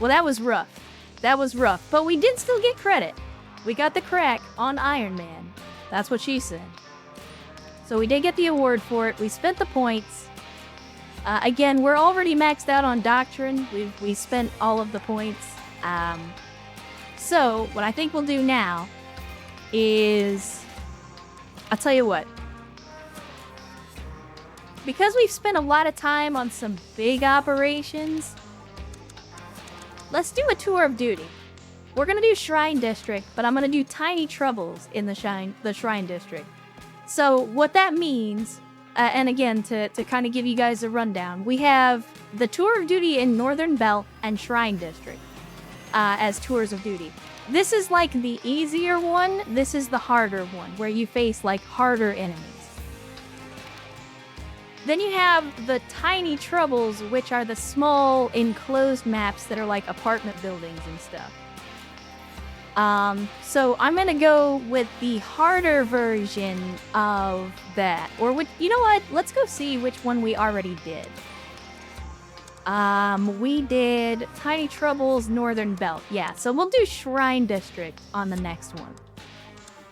Well, that was rough. That was rough. But we did still get credit. We got the crack on Iron Man. That's what she said. So we did get the award for it. We spent the points. Again, we're already maxed out on Doctrine. We spent all of the points. So what I think we'll do now is... I'll tell you what. Because we've spent a lot of time on some big operations, let's do a tour of duty. We're going to do Shrine District, but I'm going to do tiny troubles in the Shrine District. So what that means, and again, to kind of give you guys a rundown, we have the tour of duty in Northern Belt and Shrine District as tours of duty. This is like the easier one. This is the harder one, where you face like harder enemies. Then you have the tiny troubles, which are the small enclosed maps that are like apartment buildings and stuff. So I'm gonna go with the harder version of that. Or you know what? Let's go see which one we already did. We did Tiny Troubles Northern Belt. Yeah, so we'll do Shrine District on the next one.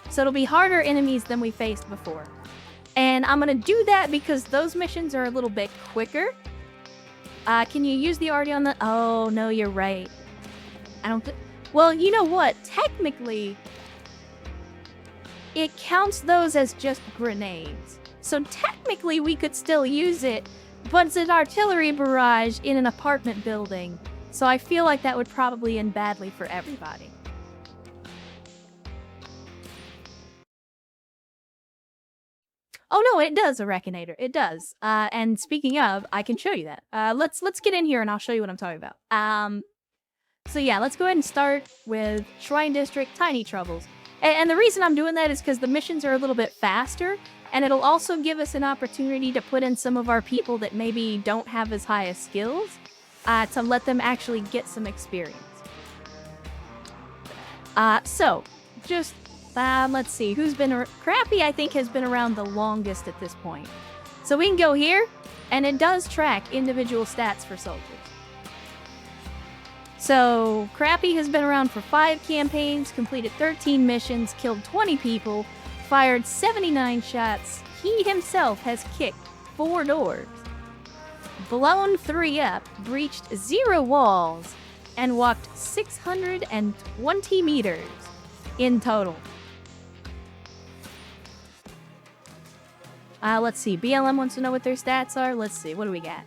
So it'll be harder enemies than we faced before. And I'm gonna do that because those missions are a little bit quicker. Can you use the already on the... Oh, no, you're right. I don't... Well, you know what? Technically, it counts those as just grenades. So technically, we could still use it, but it's an artillery barrage in an apartment building. So I feel like that would probably end badly for everybody. Oh no, it does, a Reckonator. It does. And speaking of, I can show you that. Let's get in here and I'll show you what I'm talking about. So yeah, let's go ahead and start with Shrine District Tiny Troubles. And the reason I'm doing that is because the missions are a little bit faster, and it'll also give us an opportunity to put in some of our people that maybe don't have as high as skills, to let them actually get some experience. So, just, let's see, who's been... Crappy, I think, has been around the longest at this point. So we can go here, and it does track individual stats for soldiers. So, Crappy has been around for 5 campaigns, completed 13 missions, killed 20 people, fired 79 shots. He himself has kicked 4 doors, blown 3 up, breached 0 walls, and walked 620 meters in total. Let's see. BLM wants to know what their stats are. Let's see. What do we got?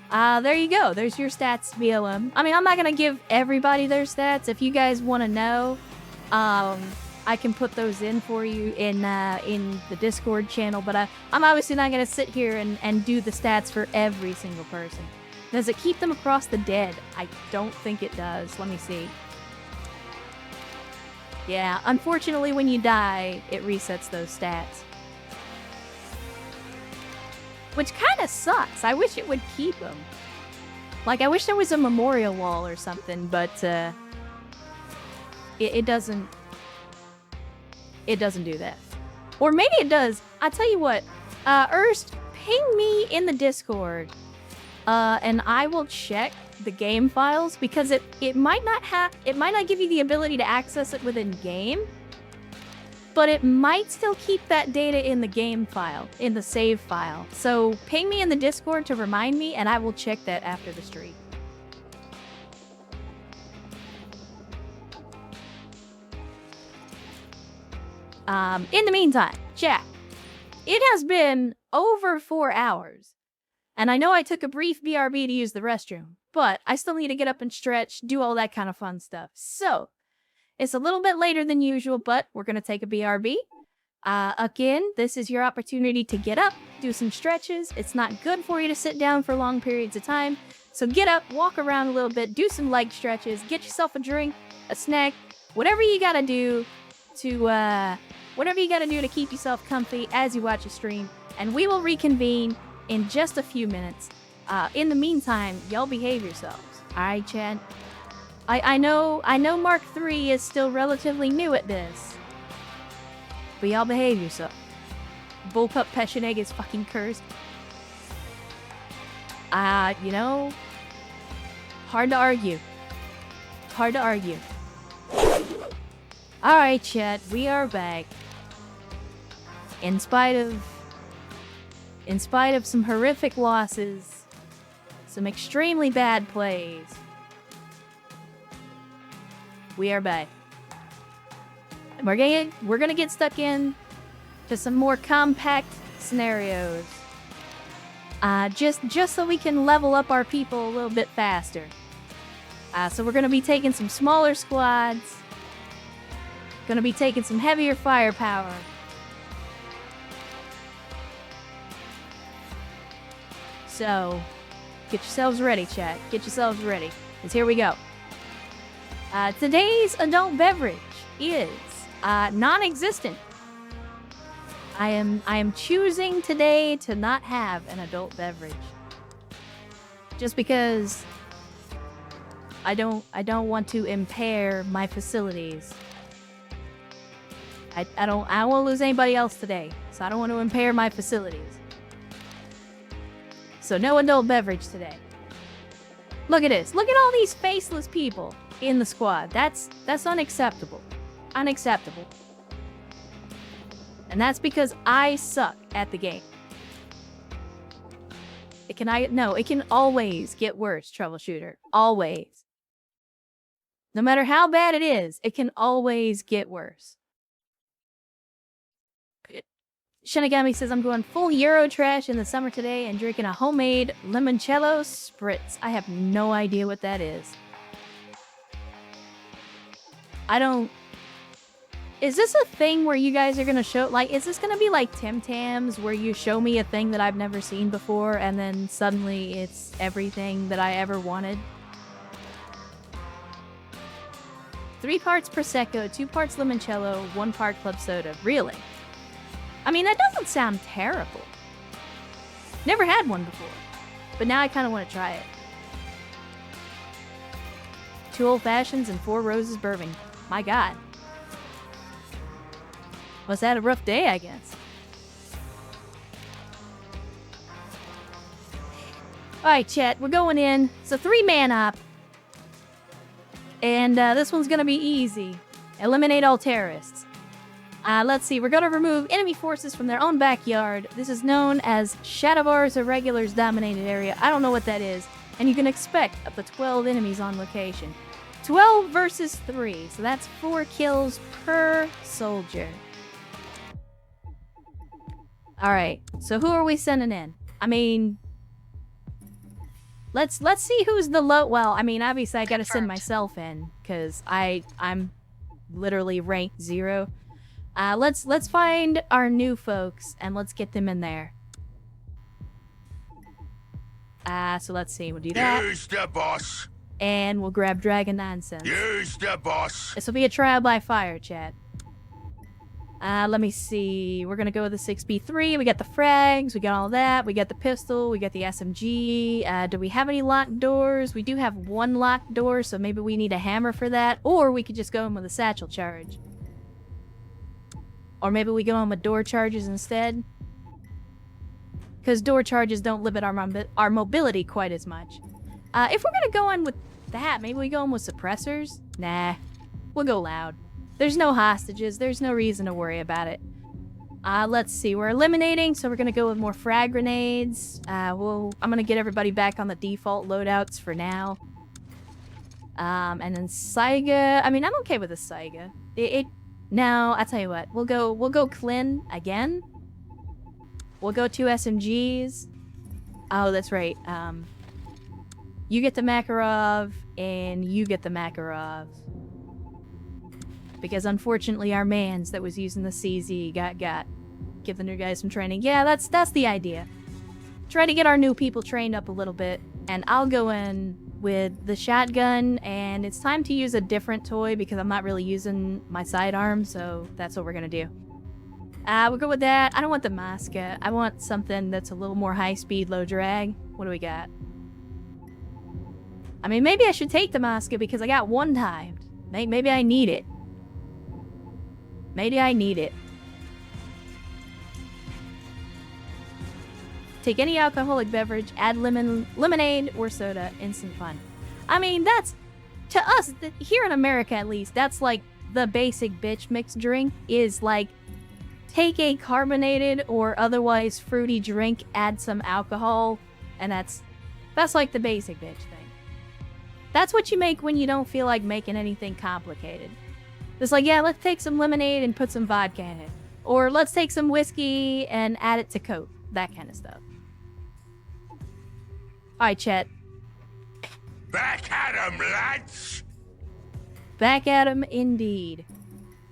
There you go. There's your stats, BLM. I mean, I'm not going to give everybody their stats. If you guys want to know, I can put those in for you in the Discord channel. But I'm obviously not going to sit here and do the stats for every single person. Does it keep them across the dead? I don't think it does. Let me see. Yeah, unfortunately, when you die, it resets those stats. Which kind of sucks. I wish it would keep them. Like, I wish there was a memorial wall or something, but it doesn't. It doesn't do that. Or maybe it does. I tell you what, Erst, ping me in the Discord, and I will check the game files because it might not give you the ability to access it within game. But it might still keep that data in the game file, in the save file. So ping me in the Discord to remind me, and I will check that after the stream. In the meantime, chat. It has been over 4 hours. And I know I took a brief BRB to use the restroom, but I still need to get up and stretch, do all that kind of fun stuff. So... it's a little bit later than usual, but we're going to take a BRB. Again, this is your opportunity to get up, do some stretches. It's not good for you to sit down for long periods of time. So get up, walk around a little bit, do some leg stretches, get yourself a drink, a snack, whatever you got to do to keep yourself comfy as you watch a stream. And we will reconvene in just a few minutes. In the meantime, y'all behave yourselves. All right, Chad? I know Mark III is still relatively new at this. But y'all behave yourself. Bullpup Peschenegg is fucking cursed. You know, Hard to argue. Hard to argue. Alright, chat, we are back. In spite of some horrific losses, some extremely bad plays, we are back. And we're gonna get stuck in to some more compact scenarios. Just so we can level up our people a little bit faster. So we're gonna be taking some smaller squads. Gonna be taking some heavier firepower. So, get yourselves ready, chat. Get yourselves ready. Because here we go. Today's adult beverage is non-existent. I am choosing today to not have an adult beverage. Just because I don't want to impair my facilities. I won't lose anybody else today, so I don't want to impair my facilities. So no adult beverage today. Look at this. Look at all these faceless people in the squad. That's unacceptable. Unacceptable. And that's because I suck at the game. It can always get worse, troubleshooter. Always. No matter how bad it is, it can always get worse. Shinigami says, I'm going full Euro trash in the summer today and drinking a homemade limoncello spritz. I have no idea what that is. Is this a thing where you guys are going to show, like, is this going to be like Tim Tams where you show me a thing that I've never seen before and then suddenly it's everything that I ever wanted? 3 parts Prosecco, 2 parts limoncello, 1 part club soda. Really? I mean, that doesn't sound terrible. Never had one before. But now I kind of want to try it. 2 old fashions and 4 roses bourbon. My God. Was that a rough day, I guess? Alright, chat, we're going in. So 3-man op. And this one's gonna be easy. Eliminate all terrorists. Let's see, we're gonna remove enemy forces from their own backyard. This is known as Shadowbar's Irregulars Dominated Area. I don't know what that is. And you can expect up to 12 enemies on location. 12 versus 3, so that's 4 kills per soldier. Alright, so who are we sending in? I mean, let's see who's the low. Well, I mean, obviously I gotta send myself in, because I'm literally ranked 0. Let's find our new folks and let's get them in there. So let's see, we'll do that. Use the boss. And we'll grab Dragon Nonsense. Use the boss. This will be a trial by fire, chat. Let me see. We're gonna go with the 6B3. We got the frags, we got all that. We got the pistol, we got the SMG. Do we have any locked doors? We do have 1 locked door, so maybe we need a hammer for that. Or we could just go in with a satchel charge. Or maybe we go in with door charges instead. Because door charges don't limit our mobility quite as much. If we're gonna go in with that, maybe we go in with suppressors? Nah, we'll go loud. There's no hostages, there's no reason to worry about it. Let's see, we're eliminating, so we're gonna go with more frag grenades. I'm gonna get everybody back on the default loadouts for now. And then Saiga, I mean, I'm okay with the Saiga. No, I'll tell you what, we'll go Klin again. We'll go 2 SMGs. Oh, that's right, you get the Makarov, and you get the Makarov. Because unfortunately our mans that was using the CZ got. Give the new guys some training. Yeah, that's the idea. Try to get our new people trained up a little bit. And I'll go in with the shotgun, and it's time to use a different toy because I'm not really using my sidearm, so that's what we're gonna do. We'll go with that. I don't want the Masca. I want something that's a little more high speed, low drag. What do we got? I mean, maybe I should take the Masca because I got 1 timed. Maybe I need it. Maybe I need it. Take any alcoholic beverage, add lemonade or soda, instant fun. I mean, that's, to us, here in America at least, that's like the basic bitch mixed drink is like, take a carbonated or otherwise fruity drink, add some alcohol, and that's like the basic bitch thing. That's what you make when you don't feel like making anything complicated. It's like, yeah, let's take some lemonade and put some vodka in it. Or let's take some whiskey and add it to Coke. That kind of stuff. Alright, Chet. Back at 'em, lads! Back at him, indeed.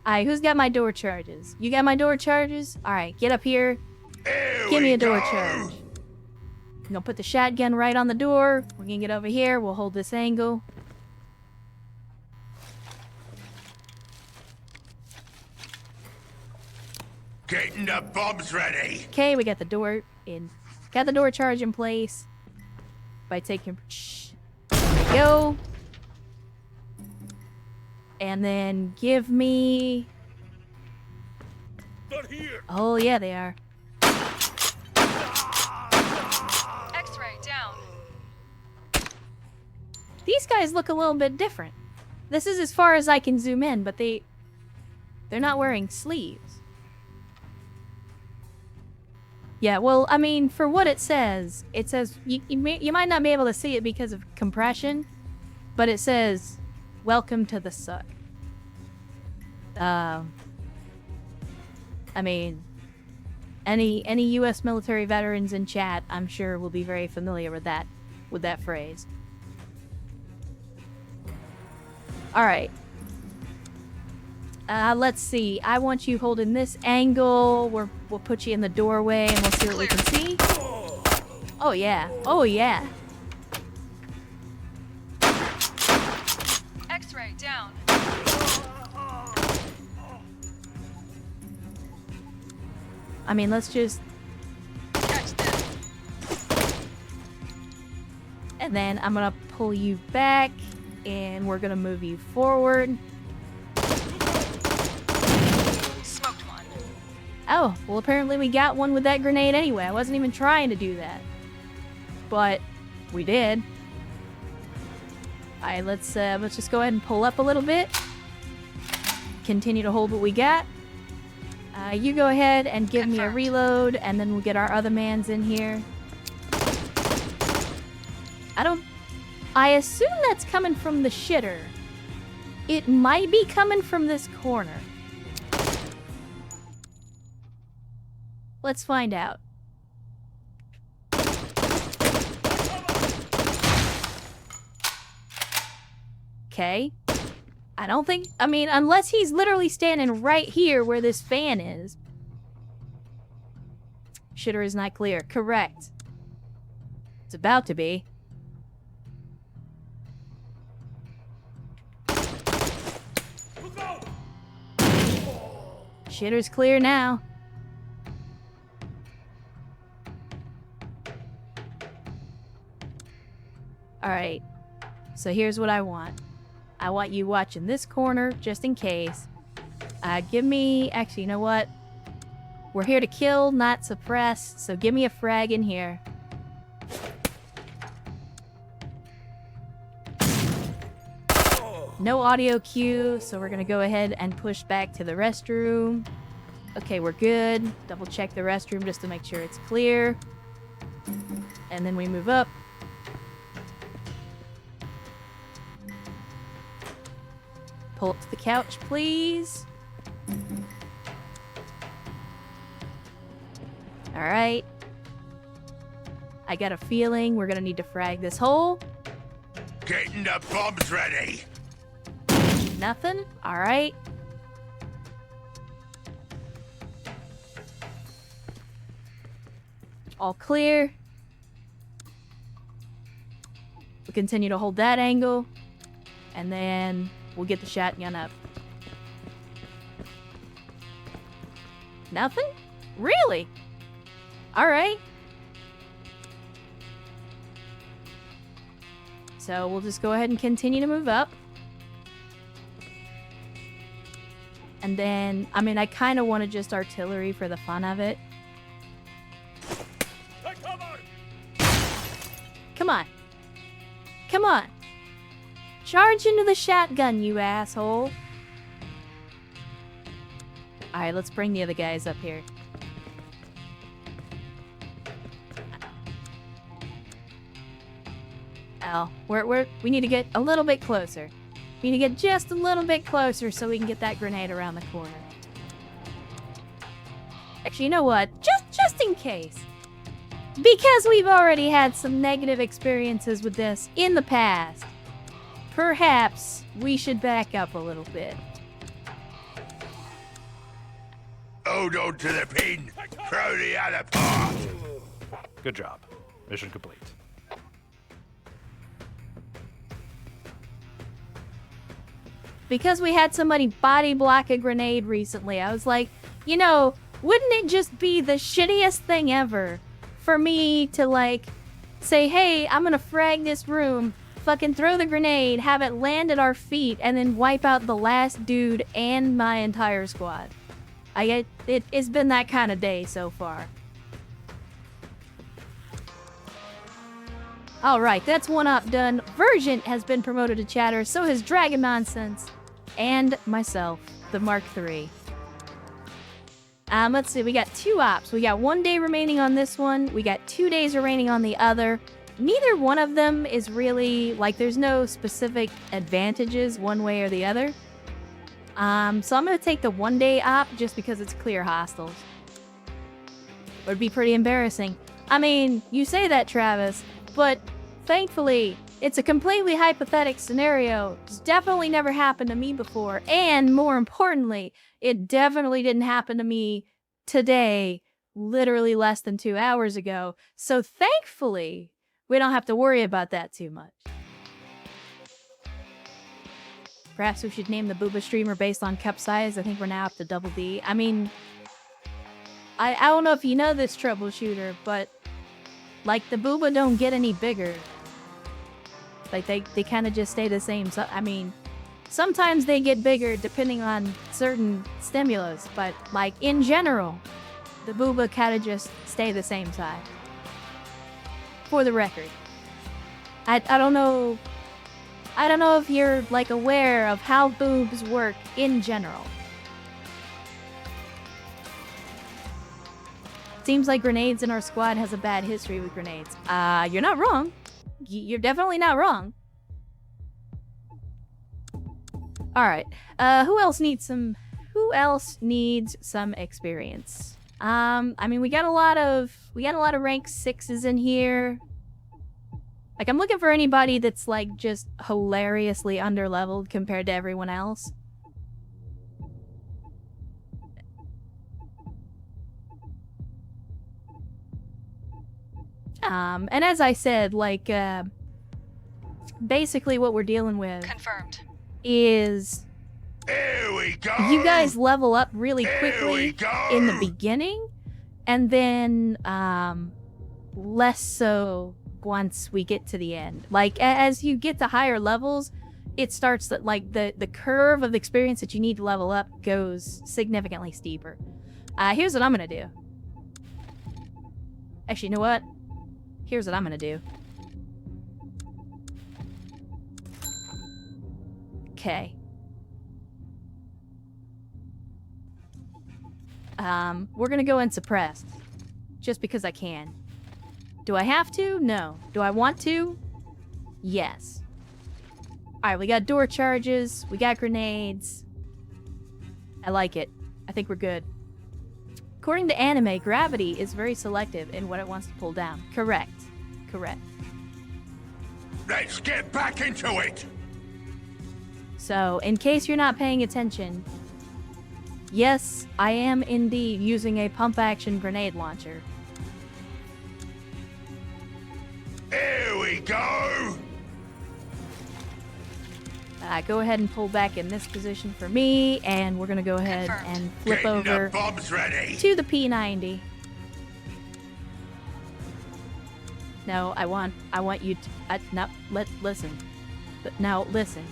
Alright, who's got my door charges? You got my door charges? Alright, get up here. Here Give me we a door go. charge. I'm gonna put the shotgun right on the door. We're gonna get over here. We'll hold this angle. Getting the bombs ready. Okay, we got the door in. Got the door charge in place. By taking... Shh. There we go. And then give me... Not here. Oh, yeah, they are. X-ray down. These guys look a little bit different. This is as far as I can zoom in, but they're not wearing sleeves. Yeah, well, I mean, for what it says you might not be able to see it because of compression, but it says, "Welcome to the suck." I mean, any U.S. military veterans in chat, I'm sure, will be very familiar with that phrase. All right. Let's see. I want you holding this angle. We'll put you in the doorway and we'll see what we can see. Oh yeah. Oh yeah. X-ray down. I mean, let's just... Catch them. And then I'm gonna pull you back and we're gonna move you forward. Smoked one. Oh, well, apparently we got one with that grenade anyway. I wasn't even trying to do that. But we did. Alright, let's just go ahead and pull up a little bit. Continue to hold what we got. You go ahead and give me a Confirmed. reload, and then we'll get our other mans in here. I assume that's coming from the shitter. It might be coming from this corner. Let's find out. Okay. I don't think... I mean, unless he's literally standing right here where this fan is. Shitter is not clear. Correct. It's about to be. Shitter's clear now. Alright. So here's what I want. I want you watching this corner, just in case. Give me... Actually, you know what? We're here to kill, not suppress, so give me a frag in here. No audio cue, so we're gonna go ahead and push back to the restroom. Okay, we're good. Double check the restroom just to make sure it's clear. And then we move up. Pull up to the couch, please. Alright. I got a feeling we're gonna need to frag this hole. Getting the bombs ready. Nothing? Alright. All clear. We continue to hold that angle. And then we'll get the shotgun up. Nothing? Really? Alright. So we'll just go ahead and continue to move up. And then, I mean, I kind of want to just artillery for the fun of it. Come on. Come on. Charge into the shotgun, you asshole. Alright, let's bring the other guys up here. Oh, we need to get a little bit closer. We need to get just a little bit closer so we can get that grenade around the corner. Actually, you know what? Just in case. Because we've already had some negative experiences with this in the past, perhaps we should back up a little bit. Hold on to the pin. Throw the other part. Good job. Mission complete. Because we had somebody body block a grenade recently, I was like, you know, wouldn't it just be the shittiest thing ever for me to, like, say, hey, I'm gonna frag this room, fucking throw the grenade, have it land at our feet, and then wipe out the last dude and my entire squad. It's been that kind of day so far. Alright, that's one op done. Vergent has been promoted to chatter, so has Dragon Nonsense. And myself, the Mark III. Let's see, we got 2 ops. We got 1 day remaining on this one. We got 2 days remaining on the other. Neither one of them is really, like, there's no specific advantages one way or the other. So I'm gonna take the 1 day op just because it's clear hostiles. It would be pretty embarrassing. I mean, you say that, Travis, but thankfully, it's a completely hypothetical scenario. It's definitely never happened to me before. And more importantly, it definitely didn't happen to me today, literally less than 2 hours ago. So thankfully, we don't have to worry about that too much. Perhaps we should name the Booba streamer based on cup size. I think we're now up to double D. I mean, I don't know if you know this, troubleshooter, but like the Booba don't get any bigger. Like they kind of just stay the same. So I mean, sometimes they get bigger depending on certain stimulus, but like in general, the Booba kind of just stay the same size. For the record, I don't know. I don't know if you're like aware of how boobs work in general. Seems like grenades in our squad has a bad history with grenades. You're not wrong. You're definitely not wrong. Alright. Who else needs some experience? I mean we got a lot of rank 6s in here. Like I'm looking for anybody that's like just hilariously underleveled compared to everyone else. And as I said, like, basically what we're dealing with Confirmed. Here we go. You guys level up really quickly in the beginning, and then, less so once we get to the end. Like, as you get to higher levels, it starts that, like, the curve of the experience that you need to level up goes significantly steeper. Here's what I'm gonna do. Actually, you know what? Here's what I'm gonna do. Okay. We're gonna go in suppressed. Just because I can. Do I have to? No. Do I want to? Yes. Alright, we got door charges, we got grenades. I like it. I think we're good. According to anime, gravity is very selective in what it wants to pull down. Correct. Correct. Let's get back into it. So, in case you're not paying attention, yes, I am indeed using a pump-action grenade launcher. Here we go. Go ahead and pull back in this position for me, and we're gonna go ahead and flip Getting over the bombs ready. to the P90. No, I want you to, no, listen. Now, listen.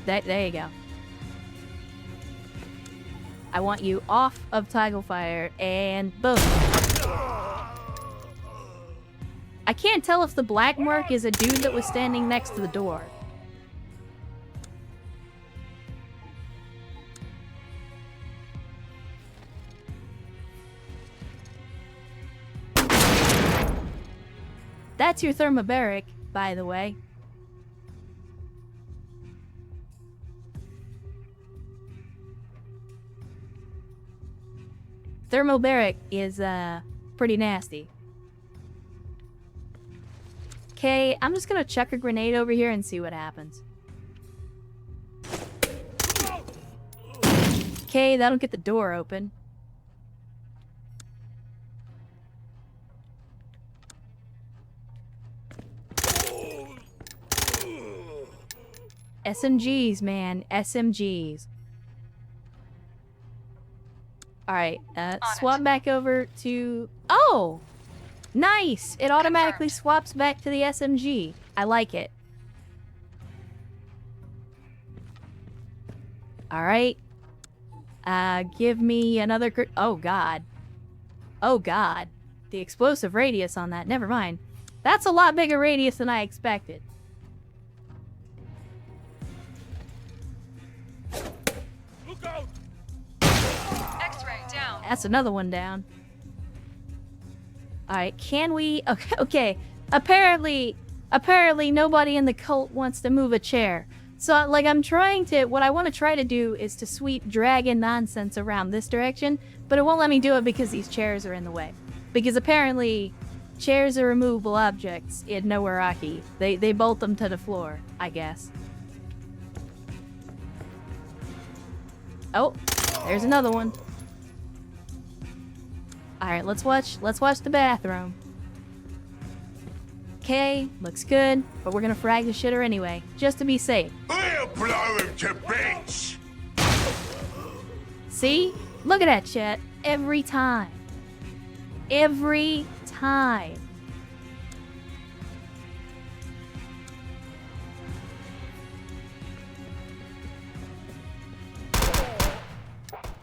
There you go. I want you off of toggle fire, and boom. I can't tell if the black mark is a dude that was standing next to the door. That's your thermobaric, by the way. Thermobaric is, pretty nasty. Okay, I'm just gonna chuck a grenade over here and see what happens. Okay, that'll get the door open. SMGs, man. SMGs. Alright, swap back over to... Oh! Nice! It automatically swaps back to the SMG. I like it. Alright. Give me another... Oh, God. Oh, God. The explosive radius on that. Never mind. That's a lot bigger radius than I expected. Look out! X-ray down. That's another one down. Alright, can we... Okay. Apparently nobody in the cult wants to move a chair. So, like, I'm trying to... What I want to try to do is to sweep dragon nonsense around this direction, but it won't let me do it because these chairs are in the way. Because apparently, chairs are removable objects in Nowheraki. They bolt them to the floor, I guess. Oh, there's another one. Alright, let's watch the bathroom. Okay, looks good, but we're gonna frag the shitter anyway, just to be safe. We'll blow him to bits! See? Look at that, chat. Every time. Every time.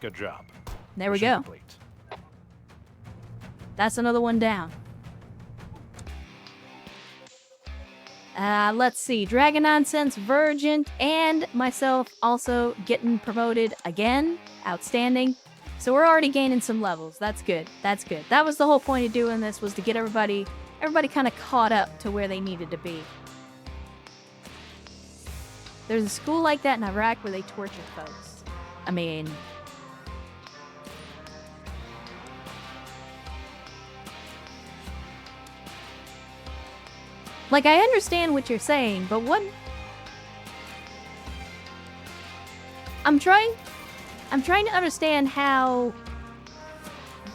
Good job. There we Mission go. complete. That's another one down. Let's see. Dragon Nonsense, Virgin, and myself also getting promoted again. Outstanding. So we're already gaining some levels. That's good. That's good. That was the whole point of doing this, was to get everybody kind of caught up to where they needed to be. There's a school like that in Iraq where they torture folks. I mean... Like, I understand what you're saying, but what... I'm trying to understand how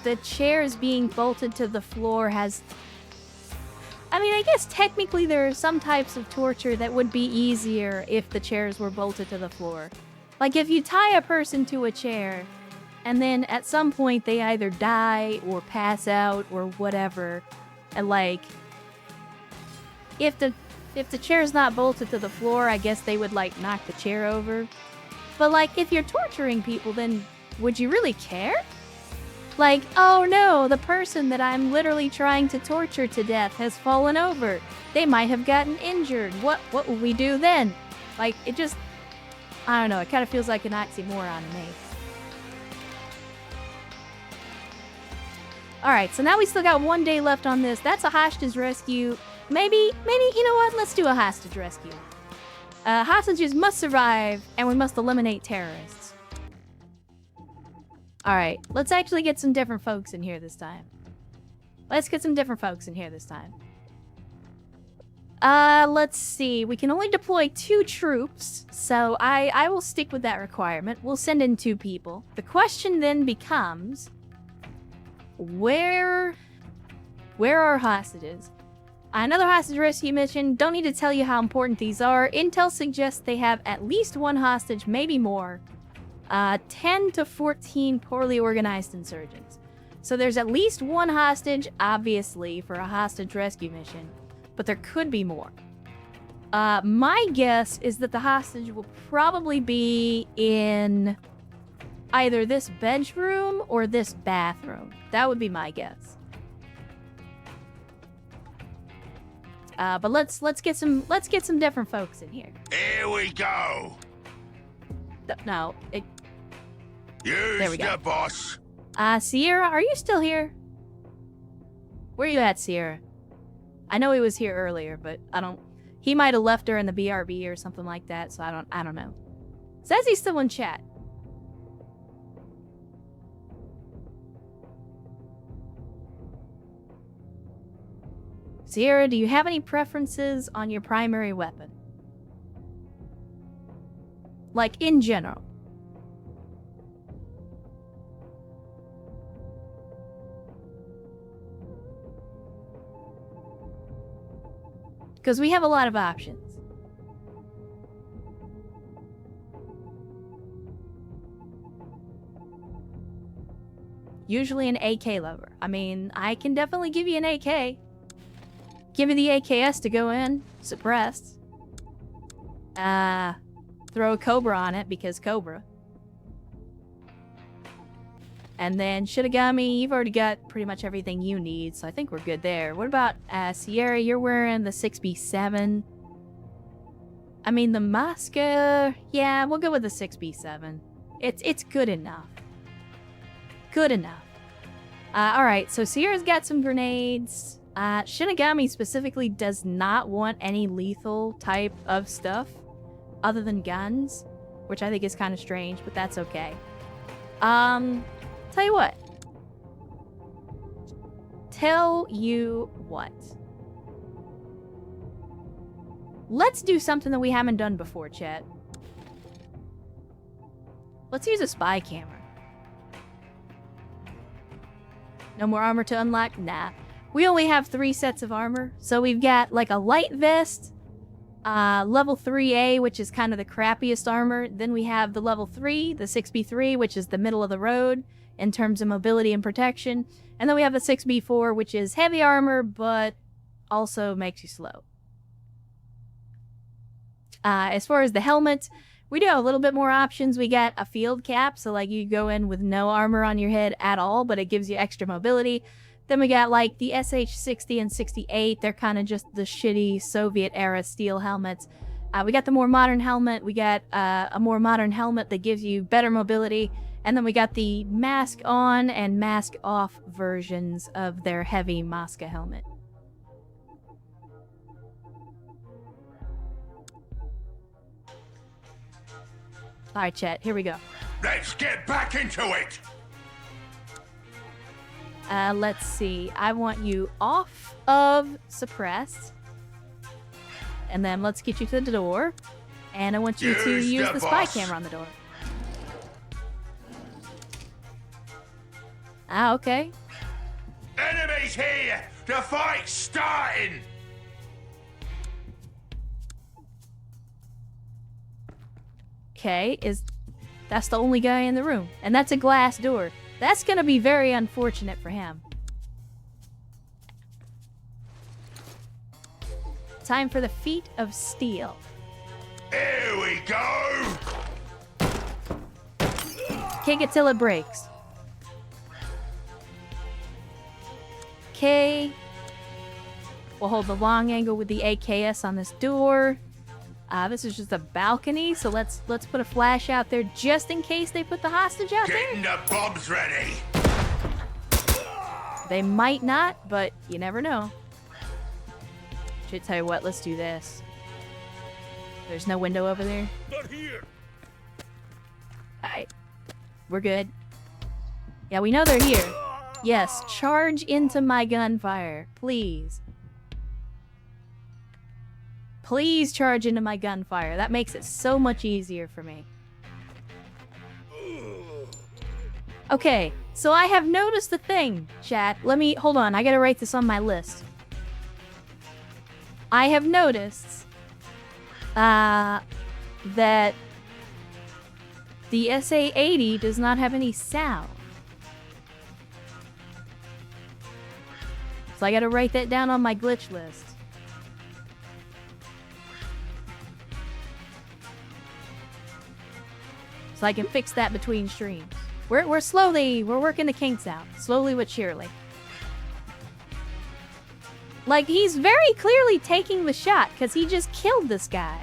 the chairs being bolted to the floor has... I mean, I guess technically there are some types of torture that would be easier if the chairs were bolted to the floor. Like, if you tie a person to a chair, and then at some point they either die or pass out or whatever, and like... If the chair's not bolted to the floor, I guess they would, like, knock the chair over. But, like, if you're torturing people, then would you really care? Like, oh no, the person that I'm literally trying to torture to death has fallen over. They might have gotten injured. What will we do then? Like, it just... I don't know, it kind of feels like an oxymoron to me. Alright, so now we still got 1 day left on this. That's a hostage rescue. Maybe, you know what? Let's do a hostage rescue. Hostages must survive, and we must eliminate terrorists. Alright, let's actually get some different folks in here this time. Let's see. We can only deploy 2 troops, so I will stick with that requirement. We'll send in 2 people. The question then becomes... Where are hostages? Another hostage rescue mission. Don't need to tell you how important these are. Intel suggests they have at least 1 hostage, maybe more. 10 to 14 poorly organized insurgents. So there's at least 1 hostage, obviously, for a hostage rescue mission. But there could be more. My guess is that the hostage will probably be in either this bedroom or this bathroom. That would be my guess. But let's get some different folks in here. Here we go. No, Use there we go. the boss. Sierra, are you still here? Where you at, Sierra? I know he was here earlier, but I don't... He might have left her in the BRB or something like that, so I don't know. Says he's still in chat. Sierra, do you have any preferences on your primary weapon? Like, in general. Because we have a lot of options. Usually an AK lover. I mean, I can definitely give you an AK. Give me the AKS to go in. Suppressed. Throw a Cobra on it because Cobra. And then Shinigami, you've already got pretty much everything you need, so I think we're good there. What about Sierra? You're wearing the 6B7. I mean, the Masca... Yeah, we'll go with the 6B7. It's good enough. Good enough. Alright, so Sierra's got some grenades. Shinigami specifically does not want any lethal type of stuff other than guns, which I think is kind of strange, but that's okay. Tell you what. Let's do something that we haven't done before, chat. Let's use a spy camera. No more armor to unlock? Nah. We only have 3 sets of armor. So we've got like a light vest, level 3A, which is kind of the crappiest armor. Then we have the level 3, the 6B3, which is the middle of the road in terms of mobility and protection. And then we have the 6B4, which is heavy armor, but also makes you slow. As far as the helmet, we do have a little bit more options. We got a field cap, so like you go in with no armor on your head at all, but it gives you extra mobility. Then we got like the SH-60 and 68. They're kind of just the shitty Soviet-era steel helmets. We got the more modern helmet. We got a more modern helmet that gives you better mobility. And then we got the mask on and mask off versions of their heavy Masca helmet. Alright, chat, here we go. Let's get back into it! Let's see. I want you off of suppressed. And then let's get you to the door. And I want you to use the spy camera on the door. Okay. Enemies here! The fight's starting! Okay, that's the only guy in the room. And that's a glass door. That's gonna be very unfortunate for him. Time for the feat of steel. Here we go! Kick it till it breaks. Okay. We'll hold the long angle with the AKS on this door. This is just a balcony, so let's put a flash out there just in case they put the hostage out there. Getting the bombs ready! They might not, but you never know. Should tell you what, let's do this. There's no window over there. Not here! Alright. We're good. Yeah, we know they're here. Yes, charge into my gunfire, please. Please charge into my gunfire. That makes it so much easier for me. Okay, so I have noticed a thing, chat. Hold on, I gotta write this on my list. I have noticed that the SA-80 does not have any sound. So I gotta write that down on my glitch list. So I can fix that between streams. We're working the kinks out. Slowly but surely. Like, he's very clearly taking the shot, because he just killed this guy.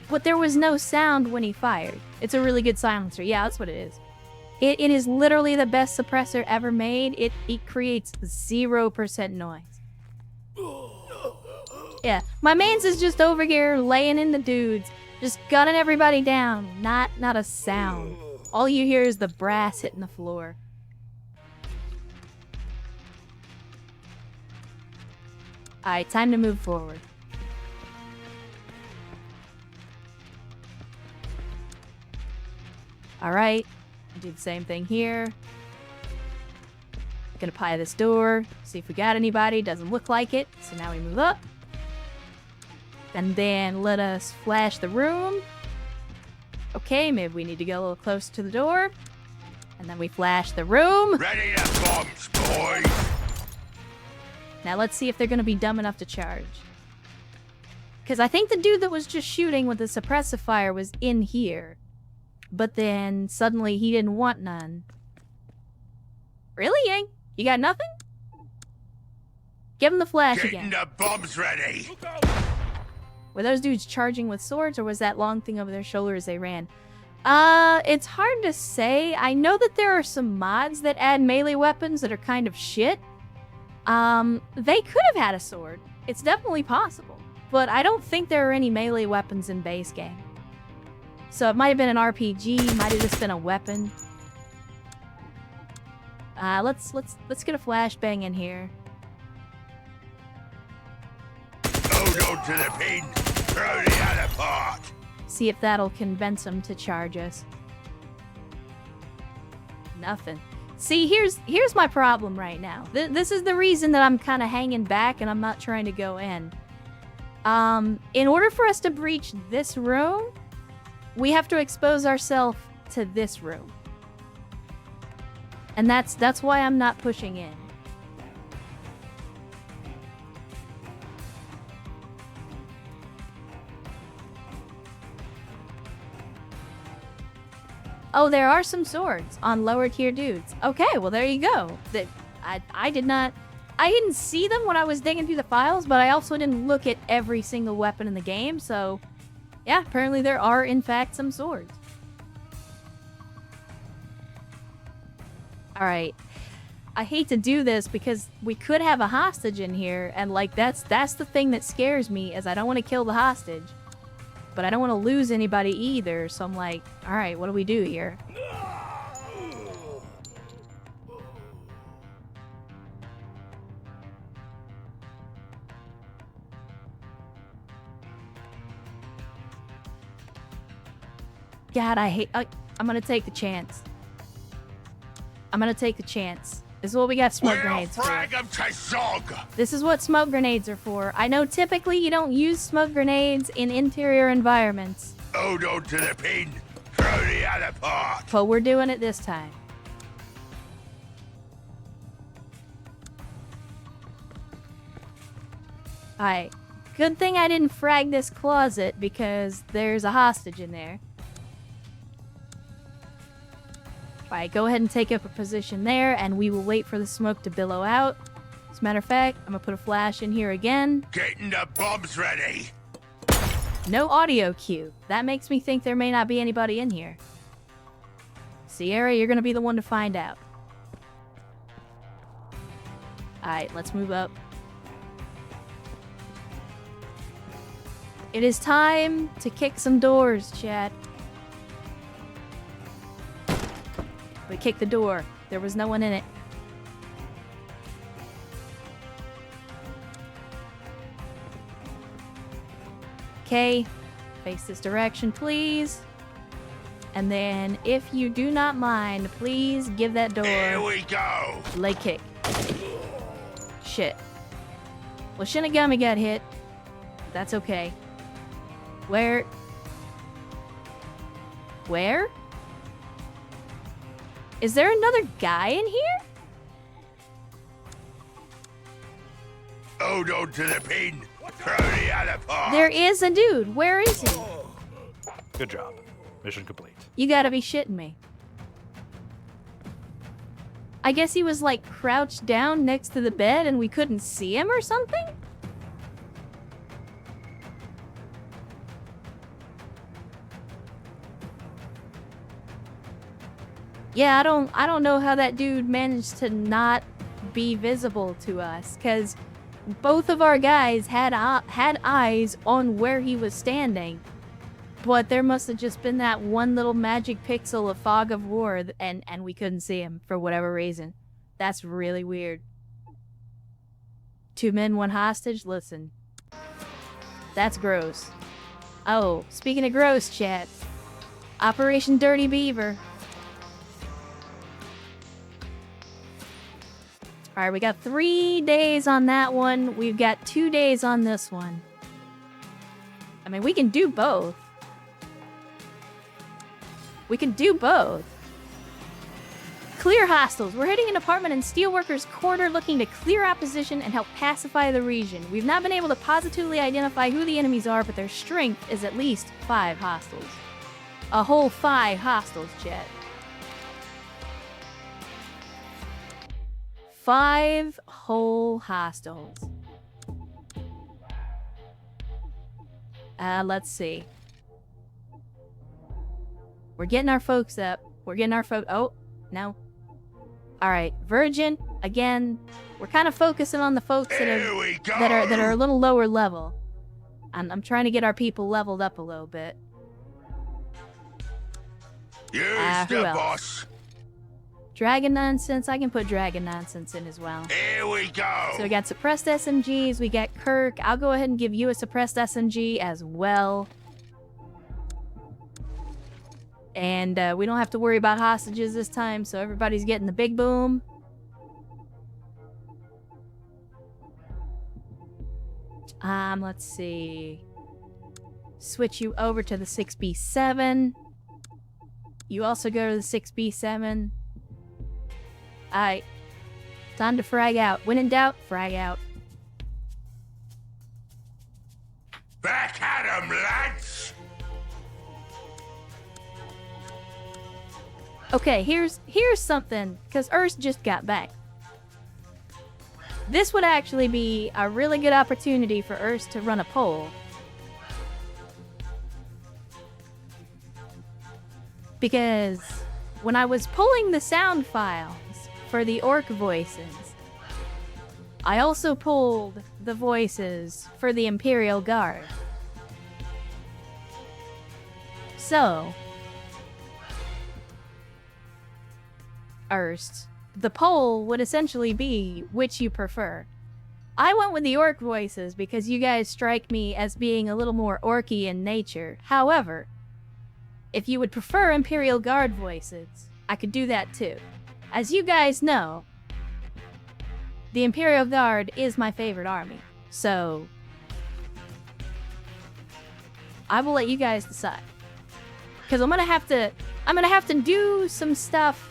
But there was no sound when he fired. It's a really good silencer. Yeah, that's what it is. It is literally the best suppressor ever made. It creates 0% noise. Yeah, my mains is just over here laying in the dudes, just gunning everybody down. Not a sound. All you hear is the brass hitting the floor. Alright, time to move forward. Alright, do the same thing here. Gonna pie this door, see if we got anybody. Doesn't look like it, so now we move up. And then let us flash the room. Okay, maybe we need to go a little close to the door. And then we flash the room. Ready to bombs, boys. Now let's see if they're gonna be dumb enough to charge. Because I think the dude that was just shooting with the suppressive fire was in here. But then suddenly he didn't want none. Really, Yang? You got nothing? Give him the flash Getting again. the bombs ready. Were those dudes charging with swords, or was that long thing over their shoulder as they ran? It's hard to say. I know that there are some mods that add melee weapons that are kind of shit. They could have had a sword. It's definitely possible. But I don't think there are any melee weapons in base game. So it might have been an RPG, might have just been a weapon. Let's get a flashbang in here. Hold on to the pin. Throw the other part. See if that'll convince them to charge us. Nothing. See, here's my problem right now. This is the reason that I'm kind of hanging back and I'm not trying to go in. In order for us to breach this room, we have to expose ourselves to this room. And that's why I'm not pushing in. Oh, there are some swords on lower tier dudes. Okay, well there you go. I didn't see them when I was digging through the files, but I also didn't look at every single weapon in the game, so yeah, apparently there are in fact some swords. Alright. I hate to do this because we could have a hostage in here, and like that's the thing that scares me, is I don't want to kill the hostage. But I don't want to lose anybody either, so I'm like, alright, what do we do here? God, I'm gonna take the chance. I'm gonna take the chance. This is what we got smoke grenades for. This is what smoke grenades are for. I know typically you don't use smoke grenades in interior environments. Hold on to the pin. Throw the other part. But we're doing it this time. Alright. Good thing I didn't frag this closet because there's a hostage in there. Alright, go ahead and take up a position there, and we will wait for the smoke to billow out. As a matter of fact, I'm gonna put a flash in here again. Getting the bombs ready. No audio cue. That makes me think there may not be anybody in here. Sierra, you're gonna be the one to find out. Alright, let's move up. It is time to kick some doors, chat. We kicked the door. There was no one in it. Okay, face this direction, please. And then, if you do not mind, please give that door Here we go. leg kick. Shit. Well, Shinigami got hit. That's okay. Where? Is there another guy in here? Hold on to the pin. Throw the other part. There is a dude. Where is he? Good job. Mission complete. You gotta be shitting me. I guess he was like crouched down next to the bed and we couldn't see him or something? Yeah, I don't know how that dude managed to not be visible to us, because both of our guys had eyes on where he was standing, but there must have just been that one little magic pixel of fog of war, and we couldn't see him for whatever reason. That's really weird. 2 men, 1 hostage? Listen. That's gross. Oh, speaking of gross, chat. Operation Dirty Beaver. Alright, we got 3 days on that one. We've got 2 days on this one. I mean, we can do both. We can do both. Clear hostiles. We're hitting an apartment in Steelworkers Quarter looking to clear opposition and help pacify the region. We've not been able to positively identify who the enemies are, but their strength is at least 5 hostiles. A whole 5 hostiles, chat. 5 whole hostiles. Let's see. We're getting our folks up. We're getting our oh, no. Alright, Virgin, again, we're kind of focusing on the folks that are a little lower level. I'm trying to get our people leveled up a little bit. Use who the else? boss. Dragon Nonsense, I can put Dragon Nonsense in as well. Here we go. So we got suppressed SMGs, we got Kirk. I'll go ahead and give you a suppressed SMG as well. And we don't have to worry about hostages this time, so everybody's getting the big boom. Let's see. Switch you over to the 6B7. You also go to the 6B7. Alright. Time to frag out. When in doubt, frag out. Back at 'em, lads. Okay, here's something, because Urs just got back. This would actually be a really good opportunity for Urs to run a poll. Because when I was pulling the sound files for the orc voices, I also pulled the voices for the Imperial Guard. So, Urs, the poll would essentially be which you prefer. I went with the orc voices because you guys strike me as being a little more orky in nature. However, if you would prefer Imperial Guard voices, I could do that too. As you guys know, the Imperial Guard is my favorite army, so I will let you guys decide. Because I'm gonna have to do some stuff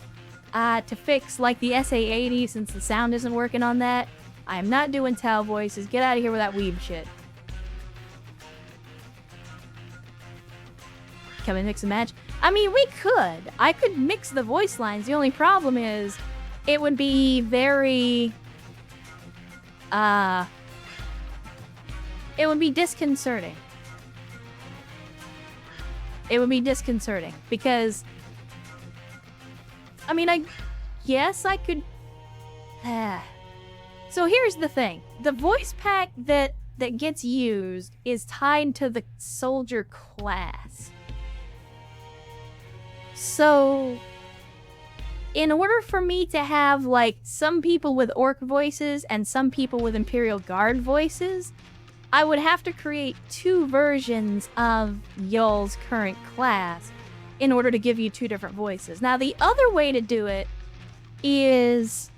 to fix like the SA-80 since the sound isn't working on that. I am not doing Tau voices. Get out of here with that weeb shit. Can we mix and match? I mean, we could. I could mix the voice lines. The only problem is it would be very... it would be disconcerting. It would be disconcerting because... I mean, yes, I could... So here's the thing. The voice pack that gets used is tied to the soldier class. So, in order for me to have, like, some people with orc voices and some people with Imperial Guard voices, I would have to create 2 versions of y'all's current class in order to give you 2 different voices. Now, the other way to do it is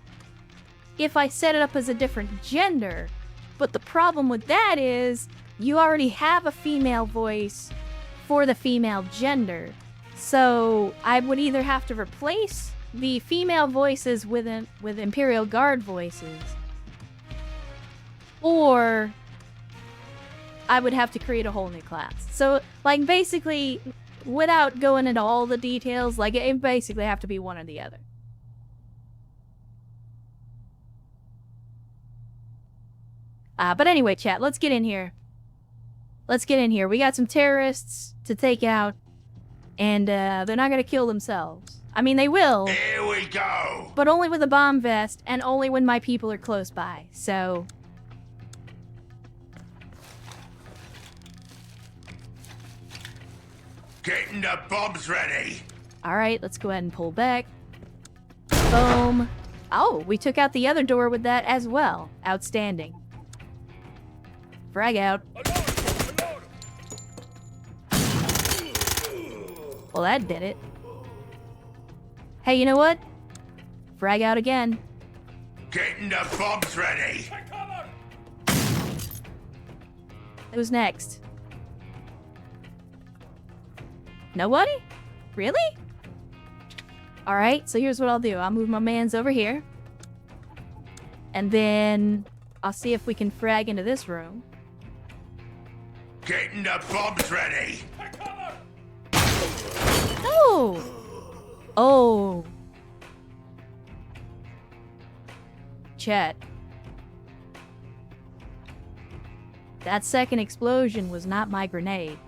if I set it up as a different gender, but the problem with that is you already have a female voice for the female gender. So I would either have to replace the female voices with Imperial Guard voices, or I would have to create a whole new class. So, like, basically, without going into all the details, like, it basically have to be one or the other. But anyway, chat, let's get in here. Let's get in here. We got some terrorists to take out, and they're not gonna kill themselves. I mean, they will. Here we go. But only with a bomb vest, and only when my people are close by. So, Getting the bombs ready. All right, let's go ahead and pull back. Boom. Oh, we took out the other door with that as well. Outstanding. Frag out. Well, that did it. Hey, you know what? Frag out again. Getting the bombs ready. Who's next? Nobody? Really? Alright, so here's what I'll do. I'll move my mans over here. And then I'll see if we can frag into this room. Getting the bombs ready. Oh! Oh. Chat. That second explosion was not my grenade.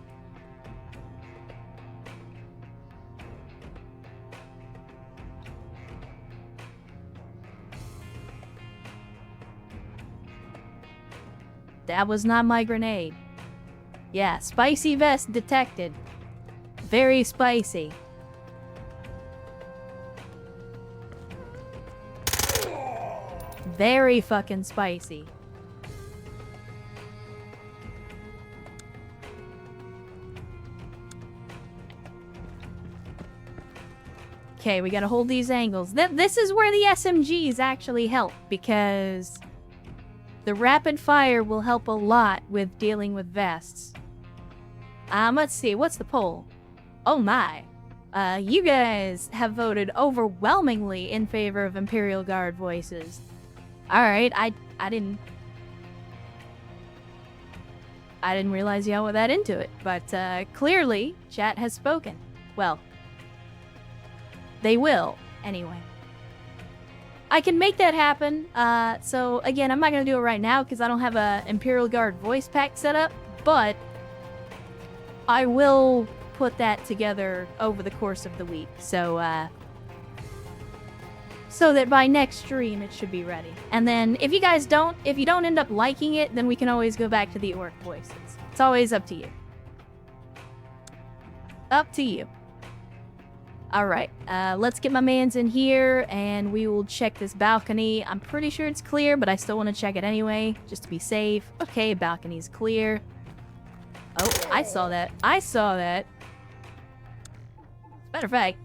That was not my grenade. Yeah, spicy vest detected. Very spicy. Very fucking spicy. Okay, we gotta hold these angles. This is where the SMGs actually help, because the rapid fire will help a lot with dealing with vests. Let's see, what's the poll? Oh my. You guys have voted overwhelmingly in favor of Imperial Guard voices. Alright, I didn't realize y'all were that into it, but clearly, chat has spoken. Well, they will, anyway. I can make that happen, so again, I'm not gonna do it right now because I don't have a Imperial Guard voice pack set up, but I will put that together over the course of the week, so that by next stream it should be ready. And then if you don't end up liking it, then we can always go back to the orc voices. It's always up to you. Up to you. Alright, let's get my mans in here and we will check this balcony. I'm pretty sure it's clear, but I still want to check it anyway, just to be safe. Okay, balcony's clear. Oh, I saw that. I saw that. Matter of fact,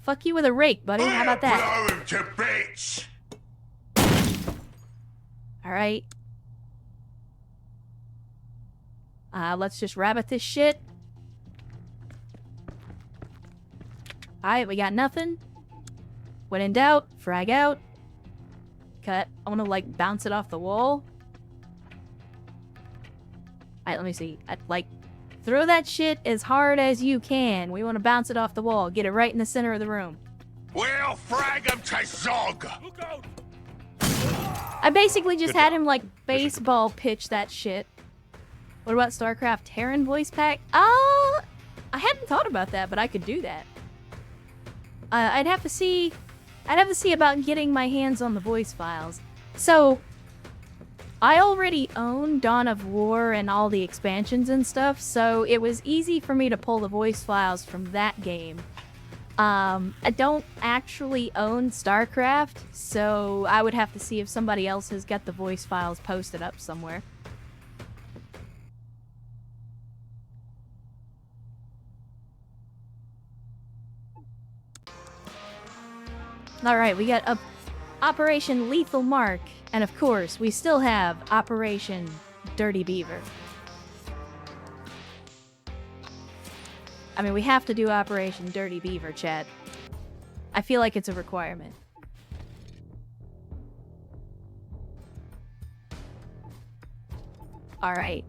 fuck you with a rake, buddy. How about that? Blow him to bits. Alright. Let's just rabbit this shit. Alright, we got nothing. When in doubt, frag out. Cut. I want to, like, bounce it off the wall. Alright, let me see. Throw that shit as hard as you can. We want to bounce it off the wall. Get it right in the center of the room. We'll frag him to Zog. I basically just had him, like, baseball pitch that shit. What about StarCraft Terran voice pack? I hadn't thought about that, but I could do that. I'd have to see about getting my hands on the voice files. So, I already own Dawn of War and all the expansions and stuff, so it was easy for me to pull the voice files from that game. I don't actually own StarCraft, so I would have to see if somebody else has got the voice files posted up somewhere. Alright, we got Operation Lethal Mark, and of course, we still have Operation Dirty Beaver. I mean, we have to do Operation Dirty Beaver, chat. I feel like it's a requirement. Alright.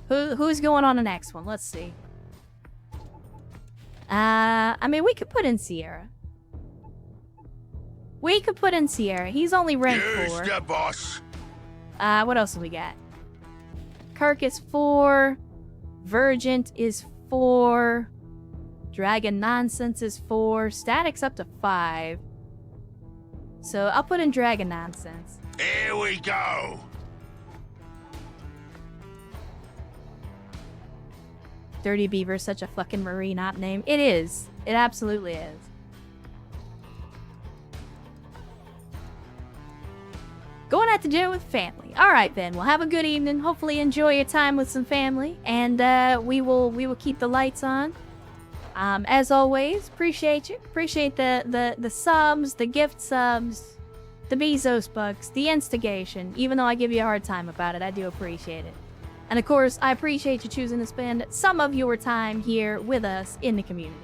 Who's going on the next one? Let's see. I mean, we could put in Sierra. We could put in Sierra. He's only rank 4. Use the boss. What else have we got? Kirk is 4. Virgint is 4. Dragon Nonsense is 4. Static's up to 5. So I'll put in Dragon Nonsense. Here we go. Dirty Beaver's such a fucking marine op name. It is. It absolutely is. Going out to dinner with family. All right, then. Well, have a good evening. Hopefully enjoy your time with some family. And we will keep the lights on. As always, appreciate you. Appreciate the subs, the gift subs, the Bezos bucks, the instigation. Even though I give you a hard time about it, I do appreciate it. And of course, I appreciate you choosing to spend some of your time here with us in the community.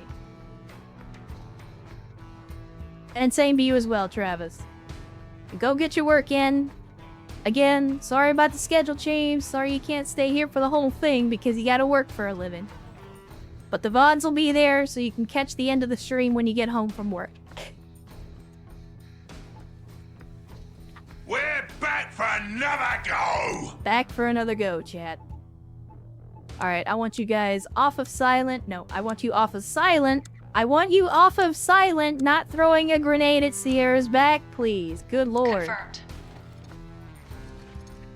And same to you as well, Travis. Go get your work in. Again, sorry about the schedule change. Sorry you can't stay here for the whole thing because you gotta work for a living. But the VODs will be there so you can catch the end of the stream when you get home from work. We're back for another go! Back for another go, chat. Alright, I want you guys off of silent. No, I want you off of silent. I want you off of silent, not throwing a grenade at Sierra's back, please. Good lord. Confirmed.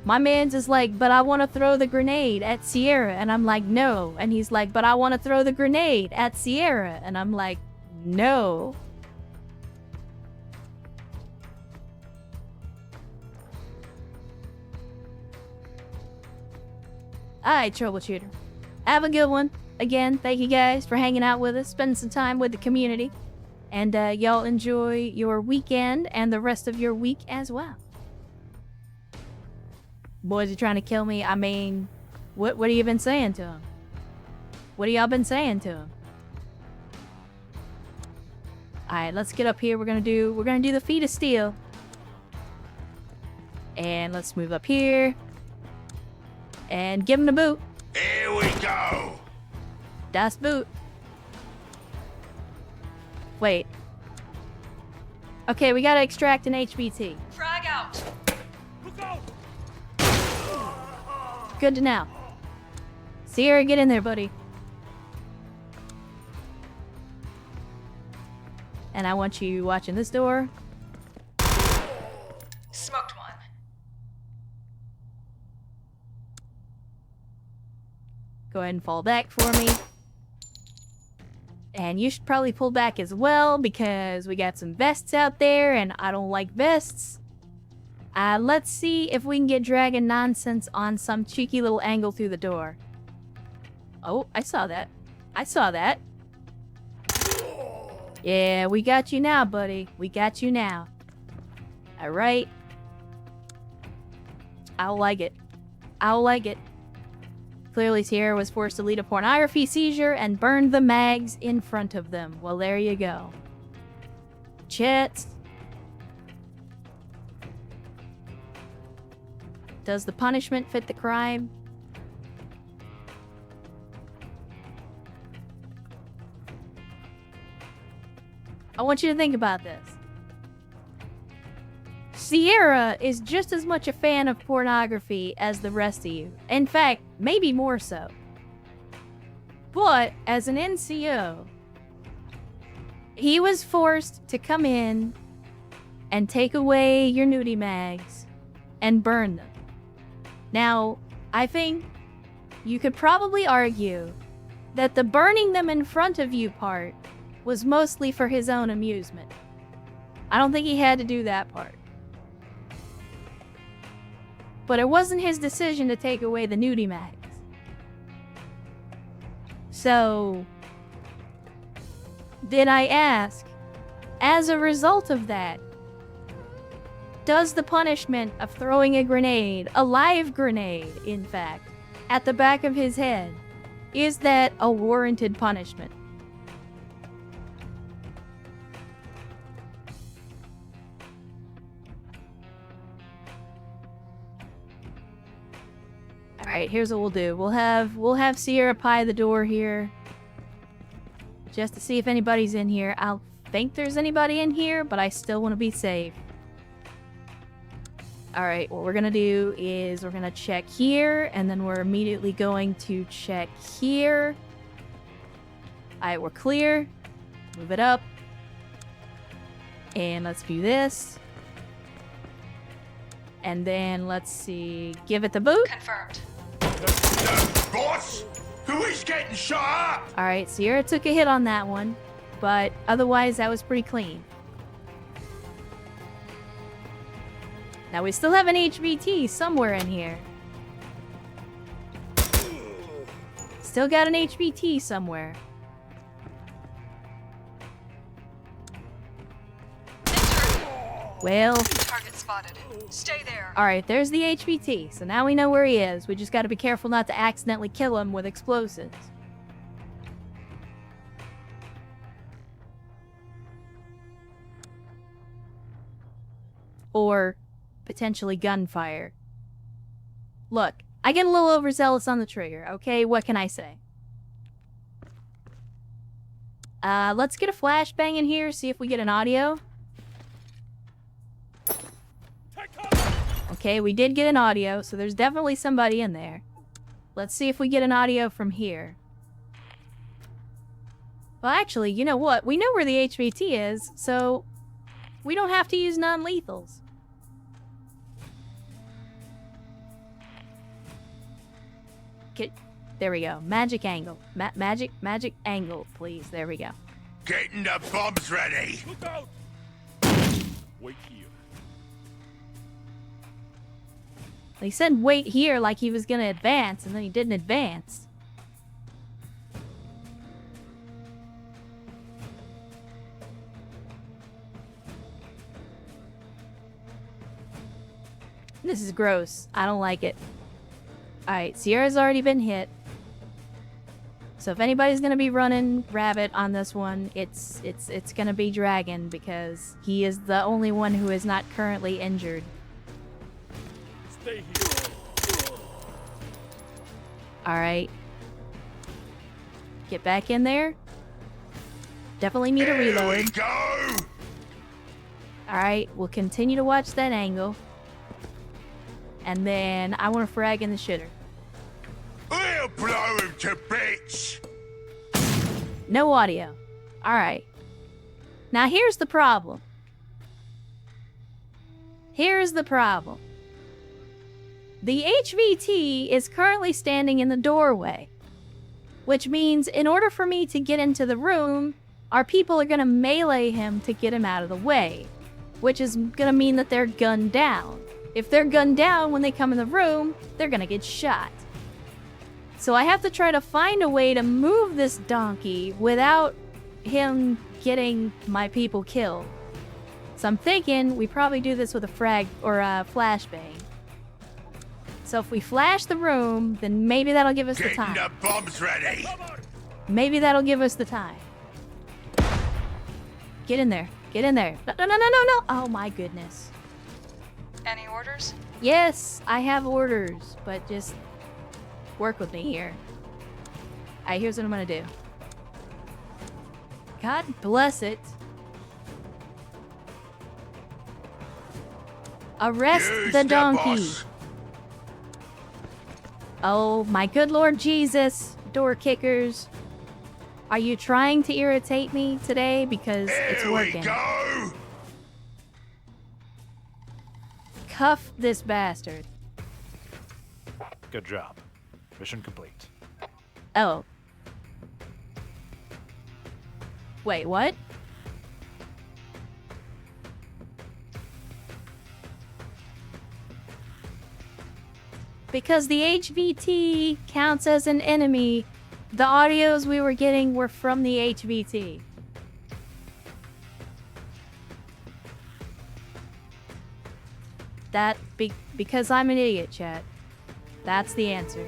My man's is like, but I want to throw the grenade at Sierra. And I'm like, no. And he's like, but I want to throw the grenade at Sierra. And I'm like, no. Alright, troubleshooter. Have a good one. Again, thank you guys for hanging out with us, spending some time with the community. And y'all enjoy your weekend and the rest of your week as well. Boys are trying to kill me. I mean, what have you been saying to him? What have y'all been saying to him? Alright, let's get up here. We're gonna do the feet of steel. And let's move up here. And give him the boot. Here we go! Das Boot. Wait. Okay, we gotta extract an HBT. Frag out. Good to know. Sierra, get in there, buddy. And I want you watching this door. Smoked one. Go ahead and fall back for me. And you should probably pull back as well because we got some vests out there and I don't like vests. Let's see if we can get dragon nonsense on some cheeky little angle through the door. Oh, I saw that. I saw that. Yeah, we got you now, buddy. We got you now. Alright. I'll like it. I'll like it. Clearly, Sierra was forced to lead a pornography seizure and burned the mags in front of them. Well, there you go. Chet. Does the punishment fit the crime? I want you to think about this. Sierra is just as much a fan of pornography as the rest of you. In fact, maybe more so. But, as an NCO, he was forced to come in and take away your nudie mags and burn them. Now, I think you could probably argue that the burning them in front of you part was mostly for his own amusement. I don't think he had to do that part. But it wasn't his decision to take away the nudie mags. So, then I ask, as a result of that, does the punishment of throwing a grenade, a live grenade, in fact, at the back of his head, is that a warranted punishment? Alright, here's what we'll do. We'll have Sierra pie the door here. Just to see if anybody's in here. I'll think there's anybody in here, but I still want to be safe. Alright, what we're gonna do is we're gonna check here, and then we're immediately going to check here. Alright, we're clear. Move it up. And let's do this. And then let's see. Give it the boot. Confirmed. Boss, Who is getting shot up? Alright, Sierra took a hit on that one, but otherwise that was pretty clean. Now we still have an HVT somewhere in here. Still got an HVT somewhere. Well, Target spotted. Stay there. alright, there's the HVT. So now we know where he is. We just gotta be careful not to accidentally kill him with explosives. Or potentially gunfire. Look, I get a little overzealous on the trigger, okay? What can I say? Let's get a flashbang in here, see if we get an audio. Okay, we did get an audio, so there's definitely somebody in there. Let's see if we get an audio from here. Well, actually, you know what? We know where the HVT is, so we don't have to use non-lethals. Okay, there we go. Magic angle. Magic angle, please. There we go. Getting the bombs ready. Look out! Wait here. He said wait here like he was gonna advance, and then he didn't advance. This is gross. I don't like it. Alright, Sierra's already been hit. So if anybody's gonna be running rabbit on this one, it's gonna be Dragon, because he is the only one who is not currently injured. Stay here. Alright. Get back in there. Definitely need a Here we reload. go. Alright, we'll continue to watch that angle. And then I want to frag in the shitter. We'll blow him to bits. No audio. Alright. Now here's the problem. Here's the problem. The HVT is currently standing in the doorway. Which means in order for me to get into the room, our people are going to melee him to get him out of the way. Which is going to mean that they're gunned down. If they're gunned down when they come in the room, they're going to get shot. So I have to try to find a way to move this donkey without him getting my people killed. So I'm thinking we probably do this with a frag or a flashbang. So if we flash the room, then maybe that'll give us the Getting time. the bombs ready. Maybe that'll give us the time. Get in there. Get in there. No. Oh my goodness. Any orders? Yes, I have orders, but just work with me here. Alright, here's what I'm gonna do. God bless it. Arrest Use the donkey. boss. Oh my good Lord Jesus, door kickers. Are you trying to irritate me today? Because it's Here we working. go. Cuff this bastard. Good job. Mission complete. Oh. Wait, what? Because the HVT counts as an enemy, the audios we were getting were from the HVT. Because I'm an idiot, chat. That's the answer.